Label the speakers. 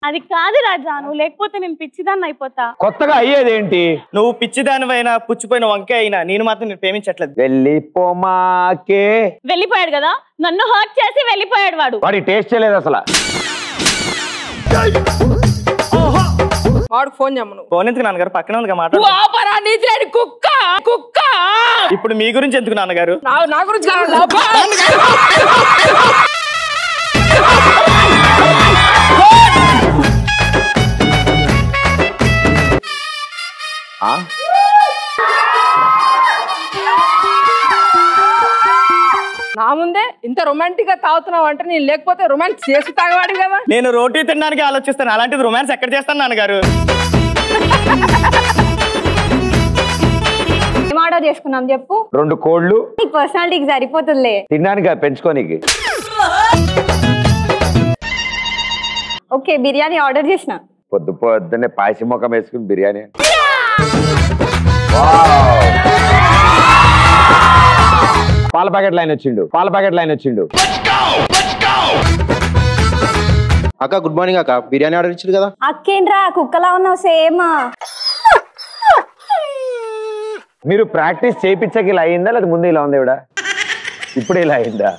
Speaker 1: అది కాదు రాజా, నువ్వు లేకపోతే నేను పిచ్చిదాన్ని అయిపోతా.
Speaker 2: కొత్తగా అయ్యేదేంటి?
Speaker 3: నువ్వు పిచ్చిదానివైనా పుచ్చిపోయిన వంకాయ అయినా నేను మాత్రం నేను ప్రేమించట్లేదు.
Speaker 2: వెళ్ళిపోమాకే.
Speaker 1: వెళ్ళిపోయాడు కదా, నన్ను హర్ట్ చేసి వెళ్ళిపోయాడు వాడు.
Speaker 2: వాడి టేస్ట్ చేయలేదు అసలు.
Speaker 4: వాడు ఫోన్ చేయమను.
Speaker 3: ఫోన్ ఎందుకు నాన్నగారు? పక్కన వాళ్ళగా మాట్లాడు.
Speaker 4: కుక్క కుక్క.
Speaker 3: ఇప్పుడు మీ గురించి ఎందుకు నాన్నగారు?
Speaker 4: నా గురించి నా ముందే ఇంత రొమాంటిక్ గా తాగుతున్నావు అంటే నేను లేకపోతే రొమాన్స్ చేసి తాగవాడి కదా.
Speaker 3: నేను రోటీ తినడానికి ఆలోచిస్తాను, అలాంటిది రొమాన్స్ ఎక్కడ చేస్తాను నాన్నగారు?
Speaker 5: ఏం ఆర్డర్ చేసుకున్నాం చెప్పు?
Speaker 2: 2 కోళ్ళు.
Speaker 5: నీ పర్సనాలిటీకి సరిపోతుందిలే.
Speaker 2: తినడానికి పెంచుకోనికి.
Speaker 5: ఓకే, బిర్యానీ ఆర్డర్ చేసిన.
Speaker 2: పొద్దున్నే పాయసం ముఖం వేసుకుని బిర్యానీ. పాల ప్యాకెట్ లైన్ వచ్చిండు.
Speaker 6: అక్క గుడ్ మార్నింగ్ అక్క, బిర్యానీ ఆర్డర్ ఇచ్చారు కదా.
Speaker 5: అక్కేంట్రా కుక్కలా ఉన్నావు సేమ్.
Speaker 2: మీరు ప్రాక్టీస్ చేయించక ఇలా అయిందా లేదా ముందు ఇలా ఉంది? ఇప్పుడు ఇలా అయిందా?